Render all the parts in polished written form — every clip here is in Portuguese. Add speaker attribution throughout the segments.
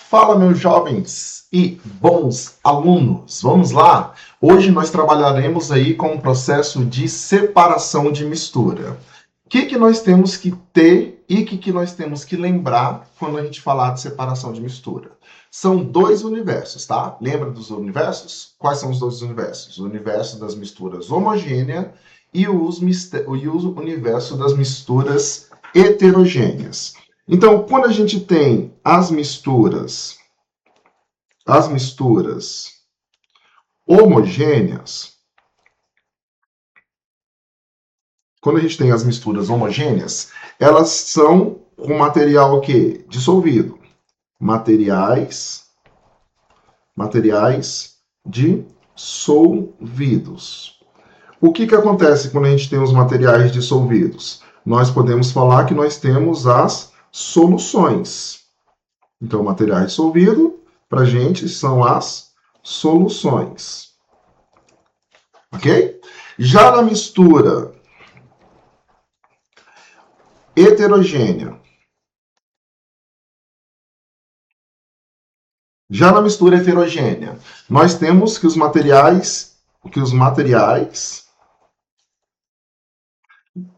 Speaker 1: Fala, meus jovens e bons alunos. Vamos lá? Hoje nós trabalharemos aí com o processo de separação de mistura. O que nós temos que ter e o que nós temos que lembrar quando a gente falar de separação de mistura? São dois universos, tá? Lembra dos universos? Quais são os dois universos? O universo das misturas homogêneas e o universo das misturas heterogêneas. Então, quando a gente tem as misturas homogêneas, elas são com material o quê? Dissolvido. Materiais dissolvidos. O que acontece quando a gente tem os materiais dissolvidos? Nós podemos falar que nós temos as soluções. Então, material dissolvido, para a gente, são as soluções. Ok? Já na mistura heterogênea, nós temos que os materiais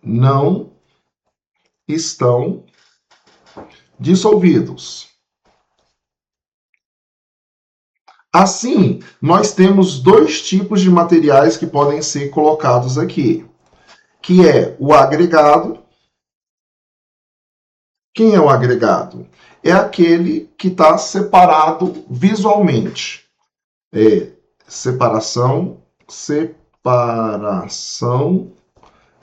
Speaker 1: não estão dissolvidos. Assim, nós temos dois tipos de materiais que podem ser colocados aqui, que é o agregado. Quem é o agregado? É aquele que está separado visualmente. Separação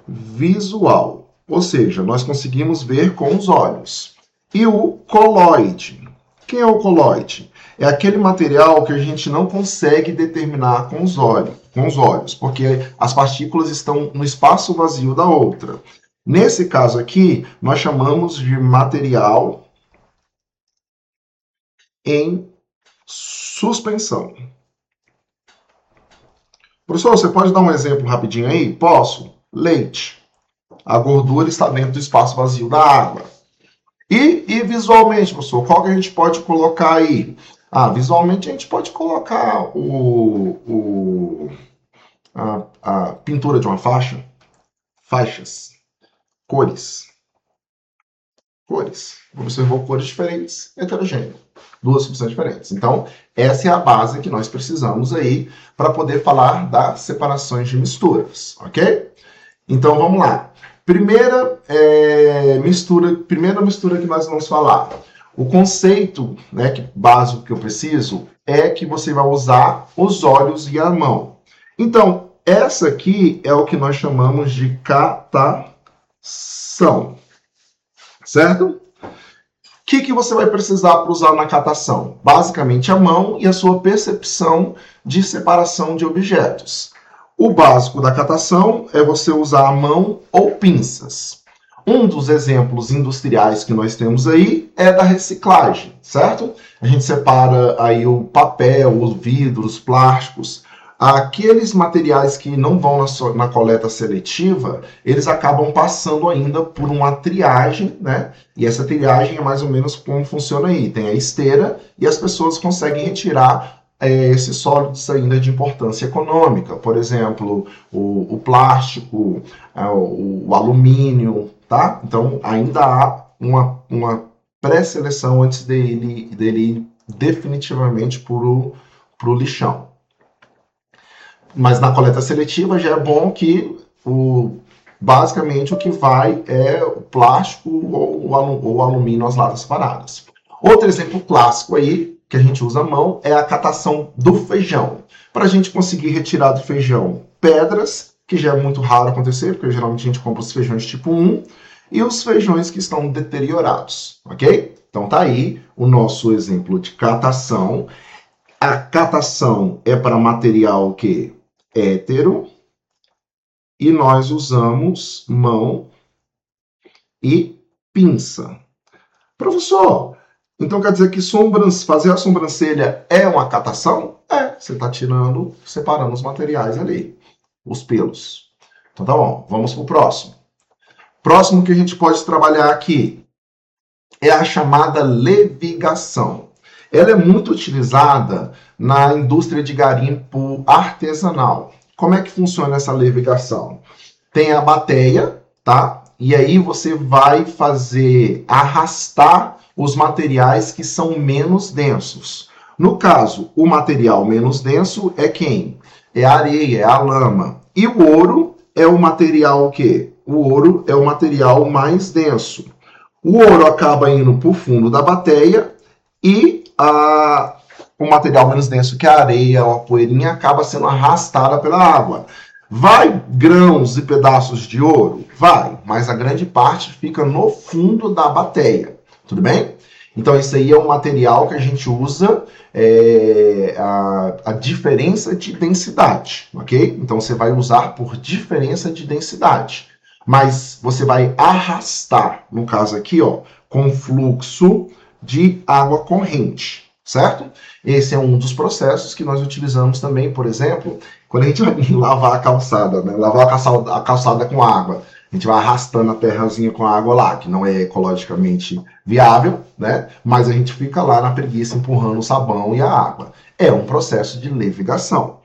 Speaker 1: visual. Ou seja, nós conseguimos ver com os olhos. E o coloide. Quem é o coloide? É aquele material que a gente não consegue determinar com os olhos, porque as partículas estão no espaço vazio da outra. Nesse caso aqui, nós chamamos de material em suspensão. Professor, você pode dar um exemplo rapidinho aí? Posso? Leite. A gordura está dentro do espaço vazio da água. E visualmente, professor, qual que a gente pode colocar aí? Visualmente a gente pode colocar a pintura de uma faixa, faixas, cores. Observou cores diferentes, heterogêneas, duas substâncias diferentes. Então, essa é a base que nós precisamos aí para poder falar das separações de misturas, ok? Então, vamos lá. Primeira mistura que nós vamos falar. O conceito básico que eu preciso é que você vai usar os olhos e a mão. Então, essa aqui é o que nós chamamos de catação. Certo? O que você vai precisar para usar na catação? Basicamente, a mão e a sua percepção de separação de objetos. O básico da catação é você usar a mão ou pinças. Um dos exemplos industriais que nós temos aí é da reciclagem, certo? A gente separa aí o papel, os vidros, os plásticos. Aqueles materiais que não vão na coleta seletiva, eles acabam passando ainda por uma triagem, né? E essa triagem é mais ou menos como funciona aí. Tem a esteira e as pessoas conseguem retirar esses sólidos ainda de importância econômica. Por exemplo, o plástico, o alumínio, tá? Então, ainda há uma pré-seleção antes dele ir definitivamente para o lixão. Mas na coleta seletiva já é bom que basicamente o que vai é o plástico ou o alumínio, as latas separadas. Outro exemplo clássico aí, que a gente usa a mão, é a catação do feijão. Para a gente conseguir retirar do feijão pedras, que já é muito raro acontecer, porque geralmente a gente compra os feijões tipo 1, e os feijões que estão deteriorados, ok? Então tá aí o nosso exemplo de catação. A catação é para material que hétero, e nós usamos mão e pinça. Professor, então quer dizer que fazer a sobrancelha é uma catação? Você está separando os materiais ali, os pelos. Então tá bom, vamos para o próximo. Próximo que a gente pode trabalhar aqui é a chamada levigação. Ela é muito utilizada na indústria de garimpo artesanal. Como é que funciona essa levigação? Tem a bateia, tá? E aí você vai fazer arrastar os materiais que são menos densos. No caso, o material menos denso é quem? É a areia, é a lama. E o ouro é o material o quê? O ouro é o material mais denso. O ouro acaba indo para o fundo da bateia e o material menos denso, que é a areia ou a poeirinha, acaba sendo arrastada pela água. Vai grãos e pedaços de ouro? Vai, mas a grande parte fica no fundo da bateia. Tudo bem? Então, isso aí é um material que a gente usa a diferença de densidade, ok? Então, você vai usar por diferença de densidade. Mas você vai arrastar, no caso aqui, ó, com fluxo de água corrente, certo? Esse é um dos processos que nós utilizamos também, por exemplo, quando a gente vai lavar a calçada, né? Lavar a calçada com água. A gente vai arrastando a terrazinha com a água lá, que não é ecologicamente viável, né? Mas a gente fica lá na preguiça empurrando o sabão e a água. É um processo de levigação.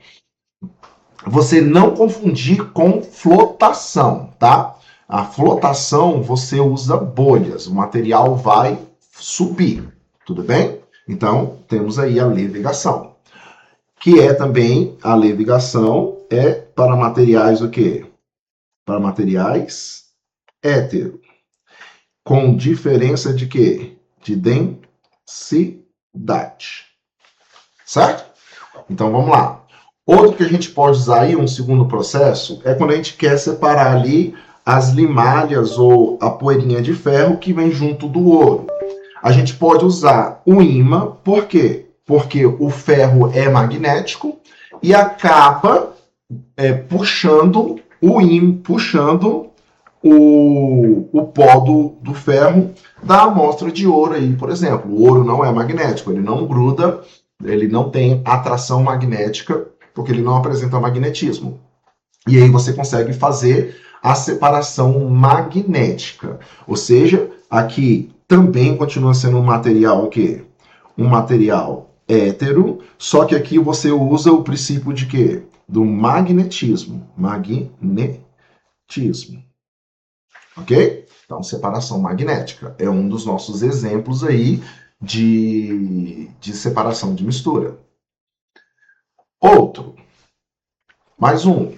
Speaker 1: Você não confundir com flotação, tá? A flotação você usa bolhas, o material vai subir, tudo bem? Então, temos aí a levigação, que é também a levigação é para materiais o quê? Para materiais hétero, com diferença de quê? De densidade, certo? Então, vamos lá. Outro que a gente pode usar aí, um segundo processo, é quando a gente quer separar ali as limalhas ou a poeirinha de ferro que vem junto do ouro. A gente pode usar o ímã, por quê? Porque o ferro é magnético e acaba puxando o pó do ferro da amostra de ouro aí, por exemplo. O ouro não é magnético, ele não gruda, ele não tem atração magnética, porque ele não apresenta magnetismo. E aí você consegue fazer a separação magnética. Ou seja, aqui também continua sendo um material o quê? Um material hétero, só que aqui você usa o princípio de quê? Do magnetismo. Magnetismo. Ok? Então, separação magnética é um dos nossos exemplos aí de separação de mistura. Outro, mais um,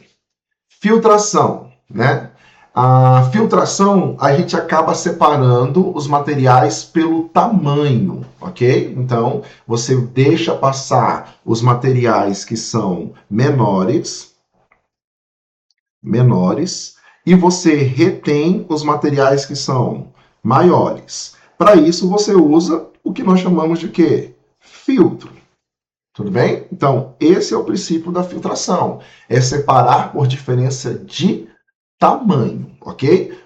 Speaker 1: filtração, né? A filtração, a gente acaba separando os materiais pelo tamanho, ok? Então, você deixa passar os materiais que são menores, e você retém os materiais que são maiores. Para isso, você usa o que nós chamamos de quê? Filtro. Tudo bem? Então, esse é o princípio da filtração. É separar por diferença de tamanho, ok?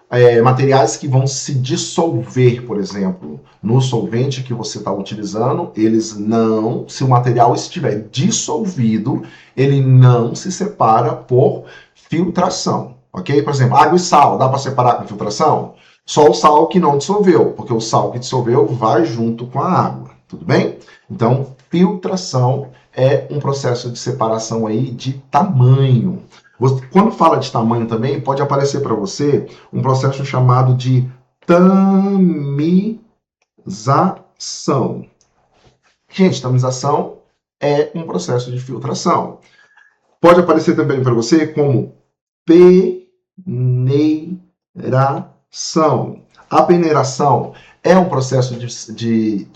Speaker 1: Materiais que vão se dissolver, por exemplo, no solvente que você está utilizando, eles não, se o material estiver dissolvido, ele não se separa por filtração, ok? Por exemplo, água e sal, dá para separar com filtração? Só o sal que não dissolveu, porque o sal que dissolveu vai junto com a água, tudo bem? Então, filtração é um processo de separação aí de tamanho. Quando fala de tamanho também, pode aparecer para você um processo chamado de tamização. Gente, tamização é um processo de filtração. Pode aparecer também para você como peneiração. A peneiração é um processo de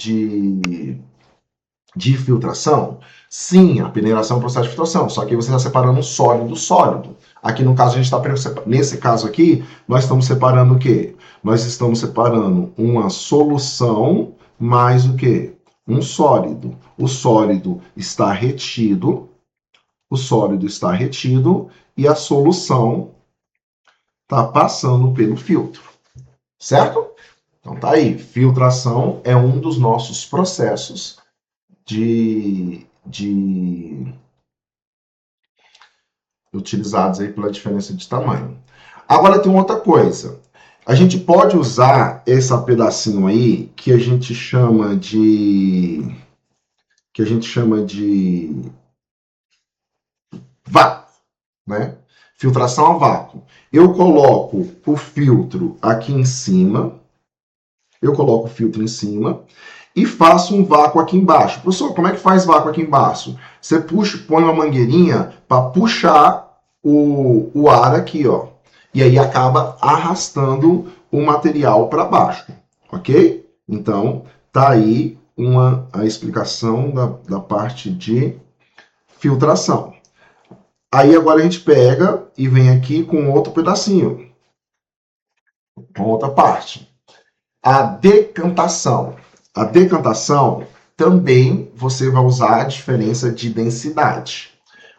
Speaker 1: filtração? Sim, a peneiração é um processo de filtração, só que você está separando um sólido do sólido. Aqui no caso, a gente está nesse caso aqui, nós estamos separando o quê? Nós estamos separando uma solução mais o quê? Um sólido. O sólido está retido, e a solução está passando pelo filtro, certo? Então tá aí, filtração é um dos nossos processos utilizados aí pela diferença de tamanho. Agora tem outra coisa. A gente pode usar esse pedacinho aí que a gente chama de que a gente chama de vácuo, né? Filtração a vácuo. Eu coloco o filtro aqui em cima, eu coloco o filtro em cima e faço um vácuo aqui embaixo. Professor, como é que faz vácuo aqui embaixo? Você puxa, põe uma mangueirinha para puxar o ar aqui, ó. E aí acaba arrastando o material para baixo, ok? Então, tá aí a explicação da parte de filtração. Aí agora a gente pega e vem aqui com outro pedacinho, com outra parte. A decantação. A decantação também você vai usar a diferença de densidade.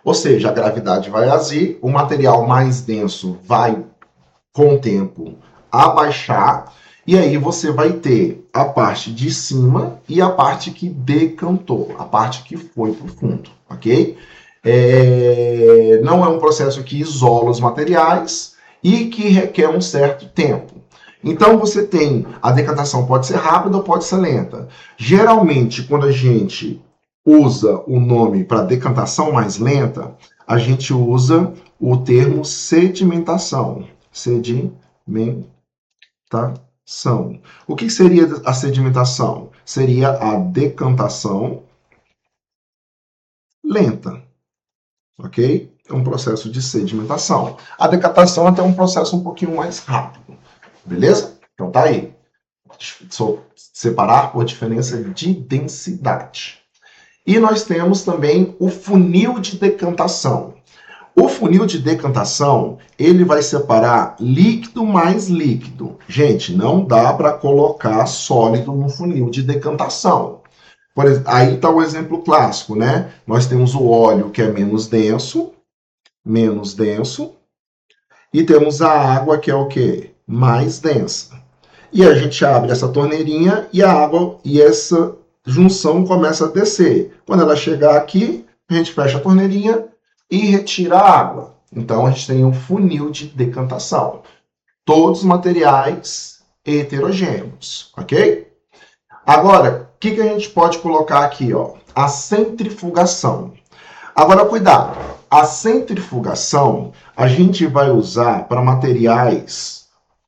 Speaker 1: Ou seja, a gravidade vai agir, o material mais denso vai, com o tempo, abaixar, e aí você vai ter a parte de cima e a parte que decantou, a parte que foi para o fundo, ok? Não é um processo que isola os materiais e que requer um certo tempo. Então você tem, a decantação pode ser rápida ou pode ser lenta. Geralmente, quando a gente usa o nome para decantação mais lenta, a gente usa o termo sedimentação. Sedimentação. O que seria a sedimentação? Seria a decantação lenta, ok? É um processo de sedimentação. A decantação é até um processo um pouquinho mais rápido, beleza? Então tá aí. Separar por diferença de densidade. E nós temos também o funil de decantação. O funil de decantação, ele vai separar líquido mais líquido. Gente, não dá para colocar sólido no funil de decantação. Por exemplo, aí está o exemplo clássico, né? Nós temos o óleo que é menos denso, e temos a água que é o quê? Mais densa. E a gente abre essa torneirinha e a água e essa junção começa a descer. Quando ela chegar aqui, a gente fecha a torneirinha e retira a água. Então a gente tem um funil de decantação. Todos os materiais heterogêneos, ok? Agora, o que a gente pode colocar aqui? Ó? A centrifugação. Agora, cuidado. A centrifugação a gente vai usar para materiais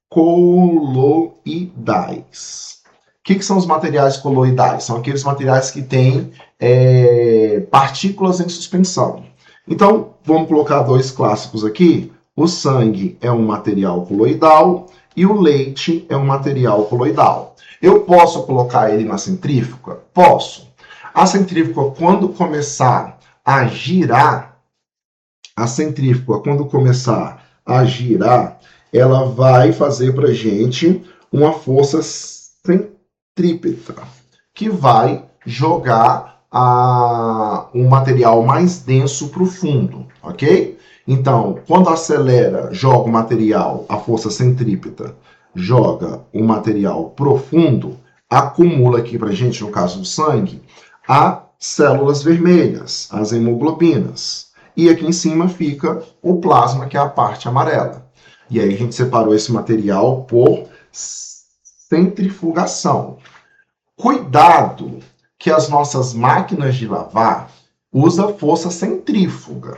Speaker 1: coloidais. O que são os materiais coloidais? São aqueles materiais que têm partículas em suspensão. Então, vamos colocar dois clássicos aqui. O sangue é um material coloidal e o leite é um material coloidal. Eu posso colocar ele na centrífuga? Posso. A centrífuga, quando começar a girar, ela vai fazer para a gente uma força centrípeta, que vai jogar um material mais denso para o fundo, ok? Então, quando acelera, joga o material, a força centrípeta, joga o material profundo, acumula aqui para a gente, no caso do sangue, as células vermelhas, as hemoglobinas. E aqui em cima fica o plasma, que é a parte amarela. E aí a gente separou esse material por centrifugação. Cuidado que as nossas máquinas de lavar usam força centrífuga.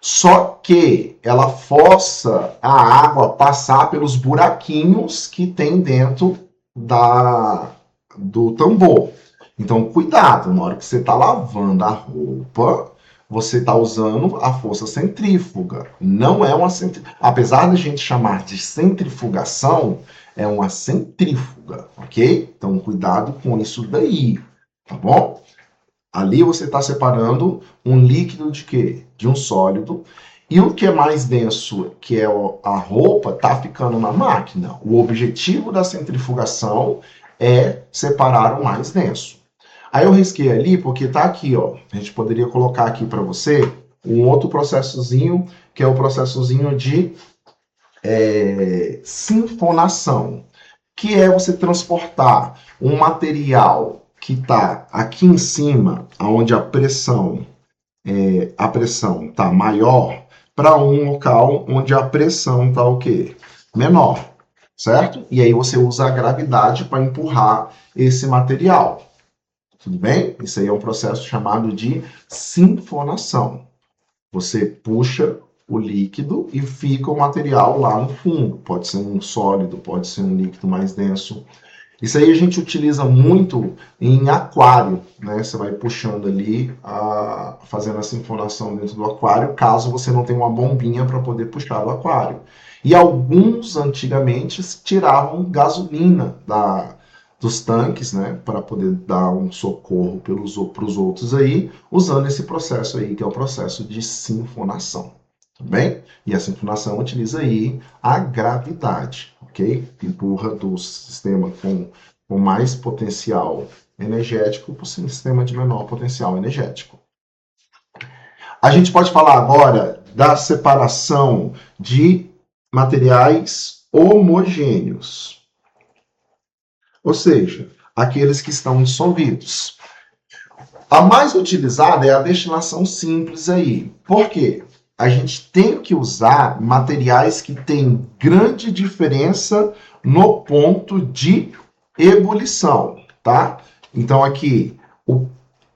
Speaker 1: Só que ela força a água passar pelos buraquinhos que tem dentro do tambor. Então, cuidado, na hora que você está lavando a roupa, você está usando a força centrífuga. Não é uma centrífuga. Apesar da gente chamar de centrifugação, é uma centrífuga, ok? Então, cuidado com isso daí, tá bom? Ali você está separando um líquido de quê? De um sólido. E o que é mais denso, que é a roupa, está ficando na máquina. O objetivo da centrifugação é separar o mais denso. Aí eu risquei ali porque está aqui, ó. A gente poderia colocar aqui para você um outro processozinho, que é o processozinho de sinfonação, que é você transportar um material que está aqui em cima, onde a pressão está maior, para um local onde a pressão está o quê? Menor, certo? E aí você usa a gravidade para empurrar esse material. Tudo bem? Isso aí é um processo chamado de sinfonação. Você puxa o líquido e fica o material lá no fundo. Pode ser um sólido, pode ser um líquido mais denso. Isso aí a gente utiliza muito em aquário, né? Você vai puxando ali, fazendo a sinfonação dentro do aquário, caso você não tenha uma bombinha para poder puxar do aquário. E alguns, antigamente, tiravam gasolina dos tanques, né? Para poder dar um socorro para os outros aí, usando esse processo aí, que é o processo de sinfonação. Tudo bem? E a sinfonação utiliza aí a gravidade, ok? Empurra do sistema com mais potencial energético para o sistema de menor potencial energético. A gente pode falar agora da separação de materiais homogêneos, ou seja, aqueles que estão dissolvidos. A mais utilizada é a destilação simples aí. Por quê? A gente tem que usar materiais que têm grande diferença no ponto de ebulição, tá? Então aqui, o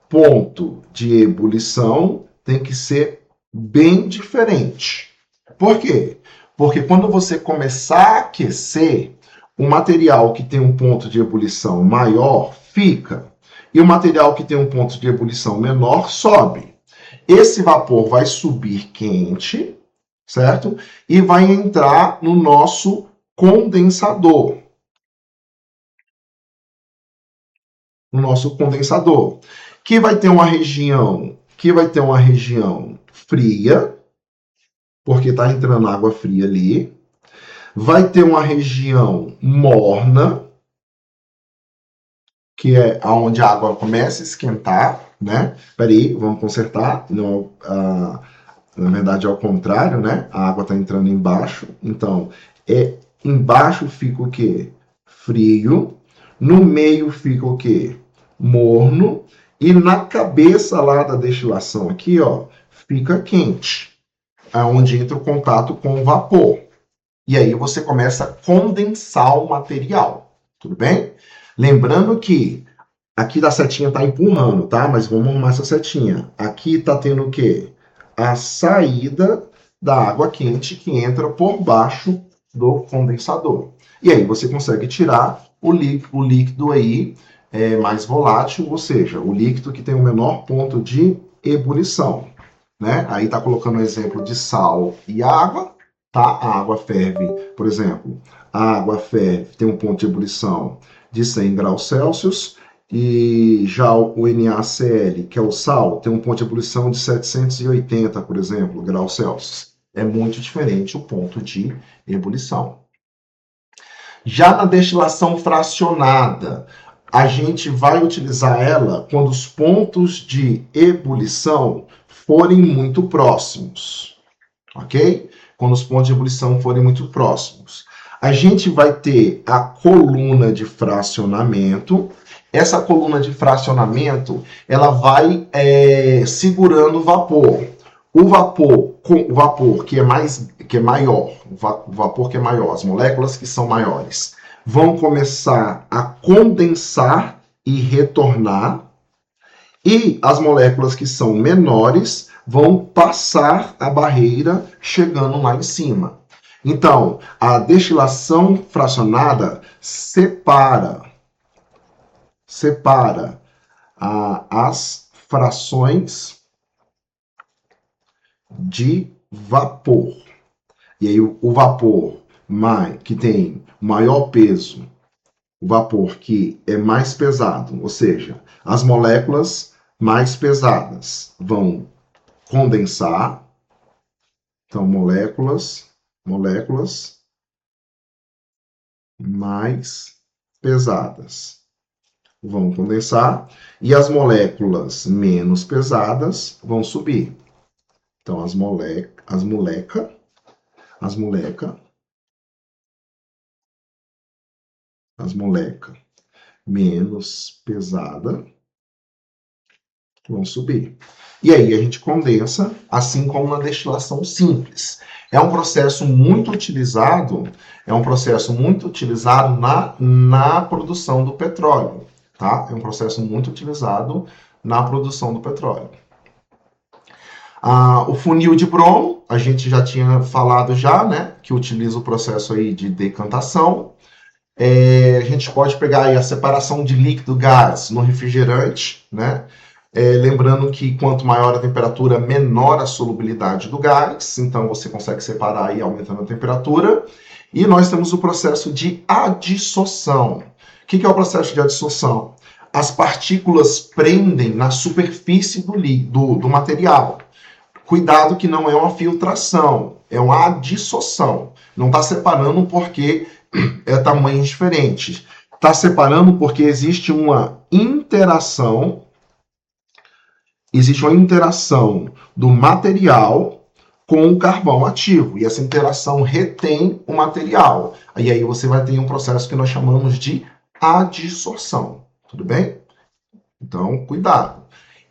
Speaker 1: ponto de ebulição tem que ser bem diferente. Por quê? Porque quando você começar a aquecer, o material que tem um ponto de ebulição maior fica, e o material que tem um ponto de ebulição menor sobe. Esse vapor vai subir quente, certo? E vai entrar no nosso condensador. No nosso condensador, que vai ter uma região fria, porque está entrando água fria ali. Vai ter uma região morna, que é onde a água começa a esquentar, né? Peraí, vamos consertar. Não, na verdade é ao contrário, né? A água está entrando embaixo. Então, embaixo fica o quê? Frio. No meio fica o quê? Morno. E na cabeça lá da destilação aqui, ó, fica quente. Onde entra o contato com o vapor. E aí você começa a condensar o material. Tudo bem? Lembrando que aqui da setinha está empurrando, tá? Mas vamos arrumar essa setinha. Aqui está tendo o quê? A saída da água quente que entra por baixo do condensador. E aí você consegue tirar o líquido aí mais volátil, ou seja, o líquido que tem o menor ponto de ebulição. Né? Aí está colocando o exemplo de sal e água. Tá? A água ferve, por exemplo, a água ferve, tem um ponto de ebulição de 100 graus Celsius, e já o NaCl, que é o sal, tem um ponto de ebulição de 780, por exemplo, graus Celsius. É muito diferente o ponto de ebulição. Já na destilação fracionada, a gente vai utilizar ela quando os pontos de ebulição forem muito próximos, ok? Quando os pontos de ebulição forem muito próximos. A gente vai ter a coluna de fracionamento. Essa coluna de fracionamento, ela vai segurando o vapor. O vapor que é maior, as moléculas que são maiores, vão começar a condensar e retornar, e as moléculas que são menores vão passar a barreira, chegando lá em cima. Então, a destilação fracionada separa as frações de vapor. E aí o vapor que tem maior peso, o vapor que é mais pesado, ou seja, as moléculas mais pesadas vão condensar. Então, moléculas mais pesadas vão condensar, e as moléculas menos pesadas vão subir. Então, as moléculas menos pesadas vão subir. E aí a gente condensa, assim como na destilação simples. É um processo muito utilizado na produção do petróleo. tá? É um processo muito utilizado na produção do petróleo. O funil de Brom, a gente já tinha falado já, né? Que utiliza o processo aí de decantação. A gente pode pegar aí a separação de líquido-gás no refrigerante, né? Lembrando que quanto maior a temperatura, menor a solubilidade do gás, então você consegue separar aí aumentando a temperatura. E nós temos o processo de adsorção. O que é o processo de adsorção? As partículas prendem na superfície do material. Cuidado que não é uma filtração, é uma adsorção. Não está separando porque é tamanhos diferentes. Está separando porque existe uma interação do material com o carvão ativo. E essa interação retém o material. E aí você vai ter um processo que nós chamamos de adsorção. Tudo bem? Então, cuidado.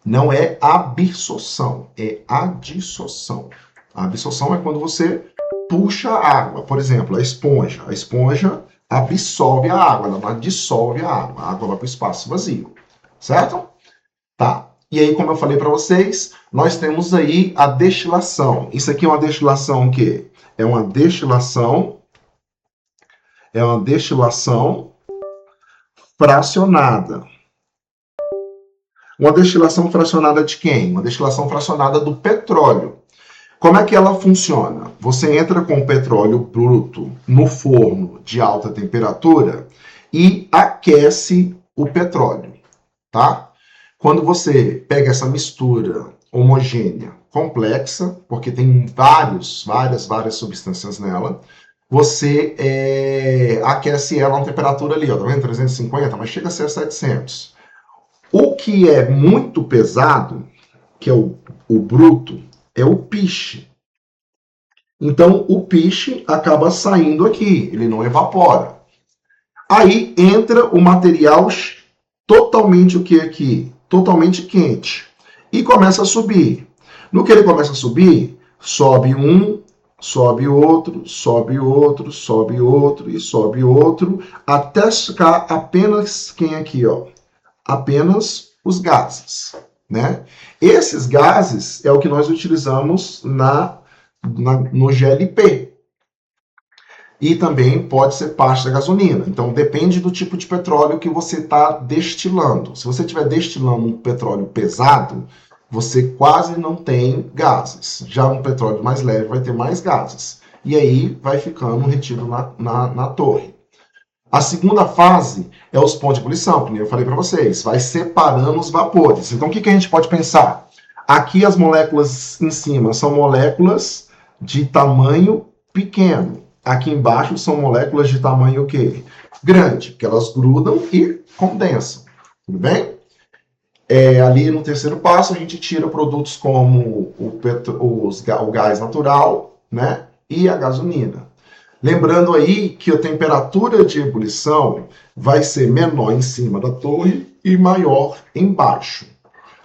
Speaker 1: Não é absorção, é adsorção. A absorção é quando você puxa a água. Por exemplo, a esponja. A esponja absorve a água, ela não dissolve a água. A água vai para o espaço vazio. Certo? Tá. E aí, como eu falei para vocês, nós temos aí a destilação. Isso aqui é uma destilação o quê? É uma destilação fracionada. Uma destilação fracionada de quem? Uma destilação fracionada do petróleo. Como é que ela funciona? Você entra com o petróleo bruto no forno de alta temperatura e aquece o petróleo, tá? Quando você pega essa mistura homogênea, complexa, porque tem várias substâncias nela, você aquece ela a uma temperatura ali, ó, tá vendo? 350, mas chega a ser 700. O que é muito pesado, que é o bruto, é o piche. Então, o piche acaba saindo aqui, ele não evapora. Aí entra o material totalmente o que aqui? Totalmente quente. E começa a subir. No que ele começa a subir, sobe um, sobe outro, sobe outro, sobe outro e sobe outro, até ficar apenas quem aqui, ó? Apenas os gases, né? Esses gases é o que nós utilizamos no GLP. E também pode ser parte da gasolina. Então, depende do tipo de petróleo que você está destilando. Se você estiver destilando um petróleo pesado, você quase não tem gases. Já um petróleo mais leve vai ter mais gases. E aí vai ficando retido na torre. A segunda fase é os pontos de ebulição, que eu falei para vocês. Vai separando os vapores. Então, o que a gente pode pensar? Aqui as moléculas em cima são moléculas de tamanho pequeno. Aqui embaixo são moléculas de tamanho o quê? Grande, porque elas grudam e condensam. Tudo bem? Ali no terceiro passo, a gente tira produtos como o gás natural, né? E a gasolina. Lembrando aí que a temperatura de ebulição vai ser menor em cima da torre e maior embaixo.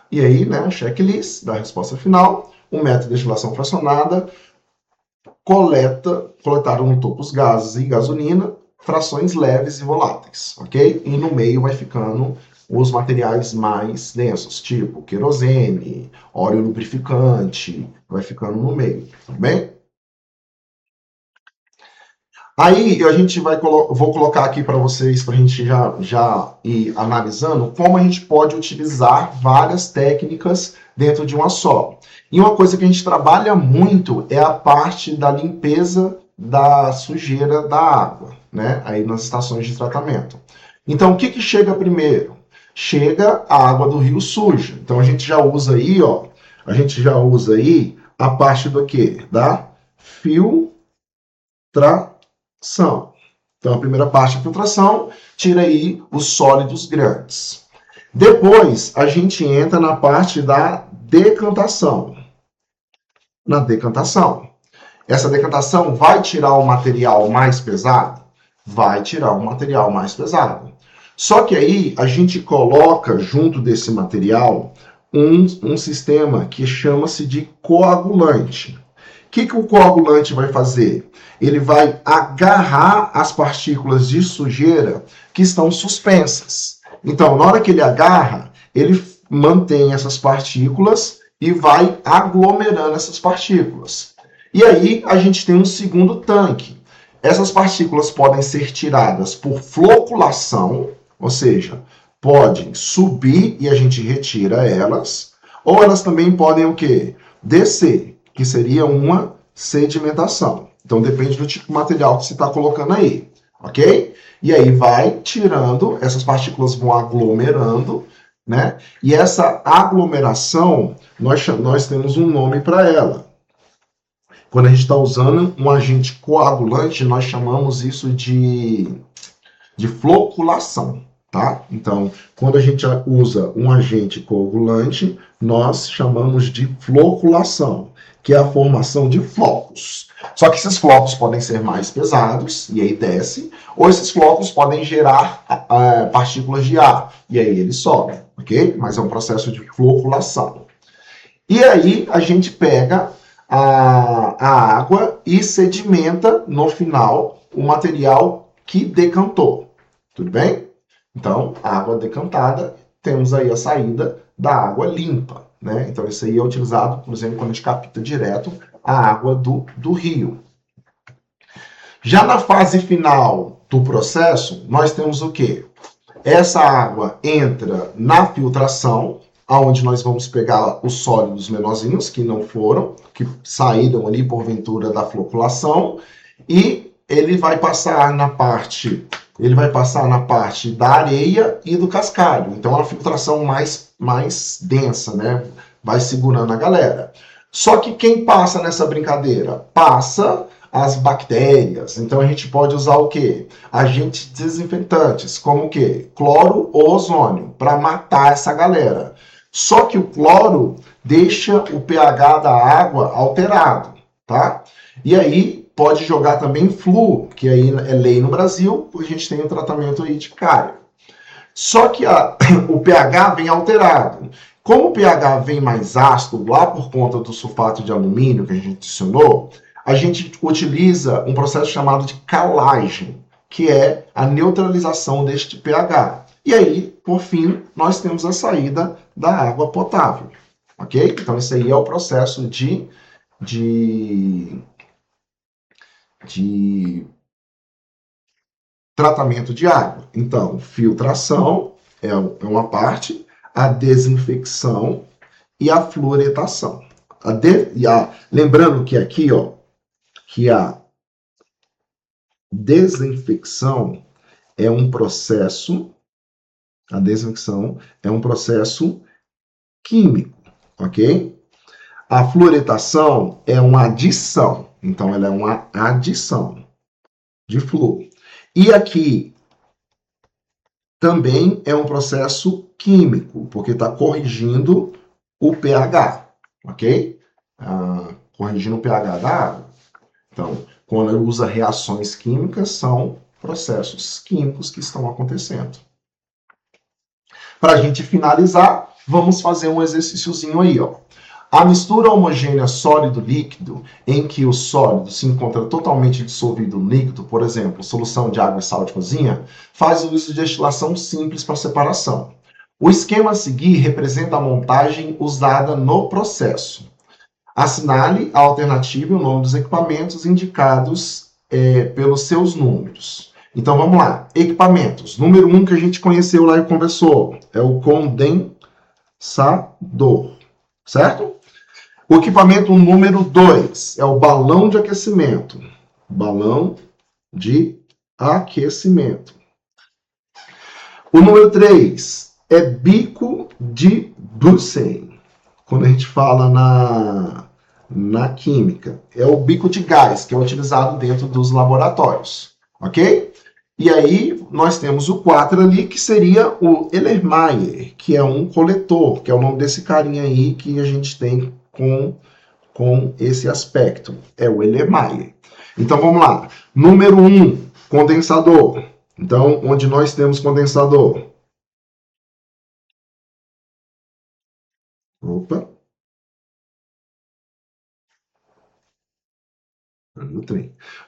Speaker 1: E aí, né, checklist da resposta final, o método de destilação fracionada, coletaram no topo os gases e gasolina, frações leves e voláteis, ok? E no meio vai ficando os materiais mais densos, tipo querosene, óleo lubrificante, vai ficando no meio, tudo bem? Aí a gente vou colocar aqui para vocês, para a gente já ir analisando, como a gente pode utilizar várias técnicas dentro de uma só. E uma coisa que a gente trabalha muito é a parte da limpeza da sujeira da água, né? Aí nas estações de tratamento. Então, o que chega primeiro? Chega a água do rio suja. Então, a gente já usa aí, ó, a parte do quê? Da filtração. Então, a primeira parte é filtração, tira aí os sólidos grandes. Depois, a gente entra na parte da decantação. Na decantação. Essa decantação vai tirar o material mais pesado? Vai tirar o material mais pesado. Só que aí, a gente coloca junto desse material um sistema que chama-se de coagulante. O que o coagulante vai fazer? Ele vai agarrar as partículas de sujeira que estão suspensas. Então, na hora que ele agarra, ele mantém essas partículas e vai aglomerando essas partículas. E aí a gente tem um segundo tanque. Essas partículas podem ser tiradas por floculação, ou seja, podem subir e a gente retira elas, ou elas também podem o quê? Descer, que seria uma sedimentação. Então depende do tipo de material que você está colocando aí, ok? E aí vai tirando, essas partículas vão aglomerando, né? E essa aglomeração, nós temos um nome para ela. Quando a gente está usando um agente coagulante, nós chamamos isso de floculação, tá? Então, quando a gente usa um agente coagulante, nós chamamos de floculação, que é a formação de flocos. Só que esses flocos podem ser mais pesados, e aí desce, ou esses flocos podem gerar partículas de ar, e aí eles sobem, ok? Mas é um processo de floculação. E aí a gente pega a água e sedimenta no final o material que decantou. Tudo bem? Então, a água decantada, temos aí a saída da água limpa, né? Então, isso aí é utilizado, por exemplo, quando a gente capta direto a água do rio. Já na fase final do processo, nós temos o quê? Essa água entra na filtração, aonde nós vamos pegar os sólidos menorzinhos, que não foram, que saíram ali porventura da floculação, e ele vai passar na parte da areia e do cascalho. Então, é uma filtração mais densa, né? Vai segurando a galera. Só que quem passa nessa brincadeira? Passa as bactérias. Então, a gente pode usar o quê? Agentes desinfetantes, como o quê? Cloro ou ozônio, para matar essa galera. Só que o cloro deixa o pH da água alterado, tá? E aí, pode jogar também flu, que aí é lei no Brasil, porque a gente tem um tratamento aí de cárie. Só que o pH vem alterado. Como o pH vem mais ácido, lá por conta do sulfato de alumínio que a gente adicionou, a gente utiliza um processo chamado de calagem, que é a neutralização deste pH. E aí, por fim, nós temos a saída da água potável. Ok? Então, isso aí é o processo de tratamento de água. Então, filtração é uma parte, a desinfecção e a fluoretação. Lembrando que aqui, ó, que a desinfecção é um processo, a desinfecção é um processo químico, ok? A fluoretação é uma adição, então ela é uma adição de flúor. E aqui também é um processo químico, porque está corrigindo o pH, ok? Corrigindo o pH da água. Então, quando ele usa reações químicas, são processos químicos que estão acontecendo. Para a gente finalizar, vamos fazer um exercíciozinho aí, ó. A mistura homogênea sólido-líquido, em que o sólido se encontra totalmente dissolvido no líquido, por exemplo, solução de água e sal de cozinha, faz o uso de destilação simples para separação. O esquema a seguir representa a montagem usada no processo. Assinale a alternativa e o nome dos equipamentos indicados pelos seus números. Então vamos lá. Equipamentos. Número 1 que a gente conheceu lá e conversou é o condensador, certo? O equipamento número 2 é o balão de aquecimento. Balão de aquecimento. O número 3 é bico de Bunsen. Quando a gente fala na química, é o bico de gás, que é utilizado dentro dos laboratórios, ok? E aí nós temos o 4 ali, que seria o Erlenmeyer, que é um coletor, que é o nome desse carinha aí que a gente tem com esse aspecto, é o Erlenmeyer. Então vamos lá, número 1, condensador. Então, onde nós temos condensador? Opa.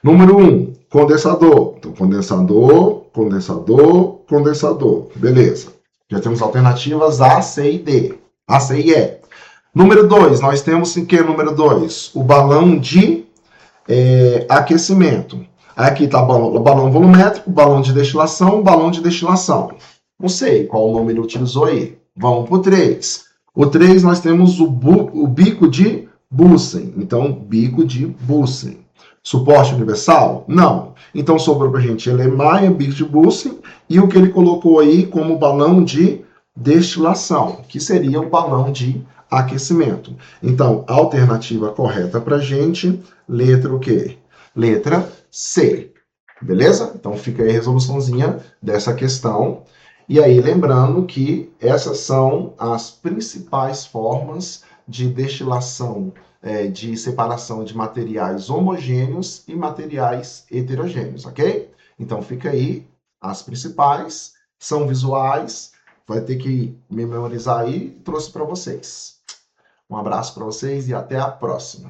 Speaker 1: Número 1, condensador. Então, condensador, condensador, condensador. Beleza. Já temos alternativas A, C e D. A, C e E. Número 2, nós temos em que número 2? O balão de aquecimento. Aqui está balão volumétrico, balão de destilação, balão de destilação. Não sei qual o nome ele utilizou aí. Vamos para o 3. O 3 nós temos o bico de Bunsen. Então, bico de Bunsen. Suporte universal? Não. Então, sobrou para a gente Erlenmeyer, bico de Bunsen, e o que ele colocou aí como balão de destilação, que seria o balão de aquecimento. Então, a alternativa correta para a gente, letra o quê? Letra C. Beleza? Então, fica aí a resoluçãozinha dessa questão. E aí, lembrando que essas são as principais formas de destilação, de separação de materiais homogêneos e materiais heterogêneos, ok? Então, fica aí as principais, são visuais, vai ter que memorizar aí, trouxe para vocês. Um abraço para vocês e até a próxima.